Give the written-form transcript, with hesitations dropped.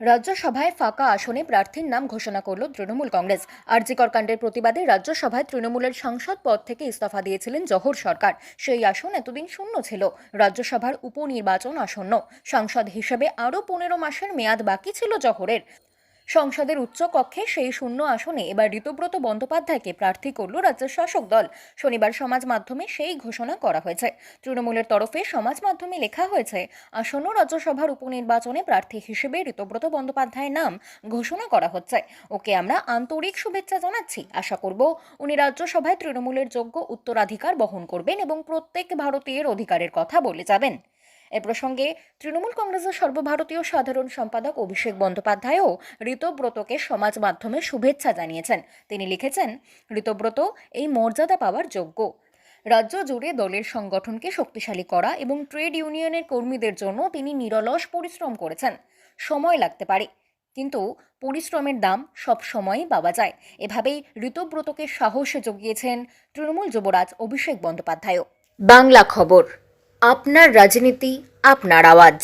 রাজ্যসভায় ফাঁকা আসনে প্রার্থীর নাম ঘোষণা করল তৃণমূল কংগ্রেস। আরজিকর কাণ্ডের প্রতিবাদে রাজ্যসভায় তৃণমূলের সাংসদ পদ থেকে ইস্তফা দিয়েছিলেন জহর সরকার। সেই আসন এতদিন শূন্য ছিল। রাজ্যসভার উপনির্বাচন আসন্ন। সাংসদ হিসেবে আরও 15 মাসের মেয়াদ বাকি ছিল জহরের। সংসদের উচ্চ কক্ষে সেই শূন্য আসনে এবার ঋতব্রত বন্দ্যোপাধ্যায়কে প্রার্থী করল রাজ্যের শাসক দল। শনিবার সমাজ মাধ্যমে সেই ঘোষণা করা হয়েছে। তৃণমূলের তরফে সমাজ মাধ্যমে লেখা হয়েছে, আসন্ন রাজ্যসভার উপনির্বাচনে প্রার্থী হিসেবে ঋতব্রত বন্দ্যোপাধ্যায়ের নাম ঘোষণা করা হচ্ছে। ওকে আমরা আন্তরিক শুভেচ্ছা জানাচ্ছি। আশা করব উনি রাজ্যসভায় তৃণমূলের যোগ্য উত্তরাধিকার বহন করবেন এবং প্রত্যেক ভারতীয়ের অধিকারের কথা বলে যাবেন। এ প্রসঙ্গে তৃণমূল কংগ্রেসের সর্বভারতীয় সাধারণ সম্পাদক অভিষেক বন্দ্যোপাধ্যায়ও ঋতব্রতকে সমাজ মাধ্যমে শুভেচ্ছা জানিয়েছেন। তিনি লিখেছেন, ঋতব্রত এই মর্যাদা পাওয়ার যোগ্য। রাজ্য জুড়ে দলের সংগঠনকে শক্তিশালী করা এবং ট্রেড ইউনিয়নের কর্মীদের জন্য তিনি নিরলস পরিশ্রম করেছেন। সময় লাগতে পারে, কিন্তু পরিশ্রমের দাম সব সময়ই পাওয়া যায়। এভাবেই ঋতব্রতকে সাহস জুগিয়েছেন তৃণমূল যুবরাজ অভিষেক বন্দ্যোপাধ্যায়ও। বাংলা খবর, আপনার রাজনীতি, আপনার আওয়াজ।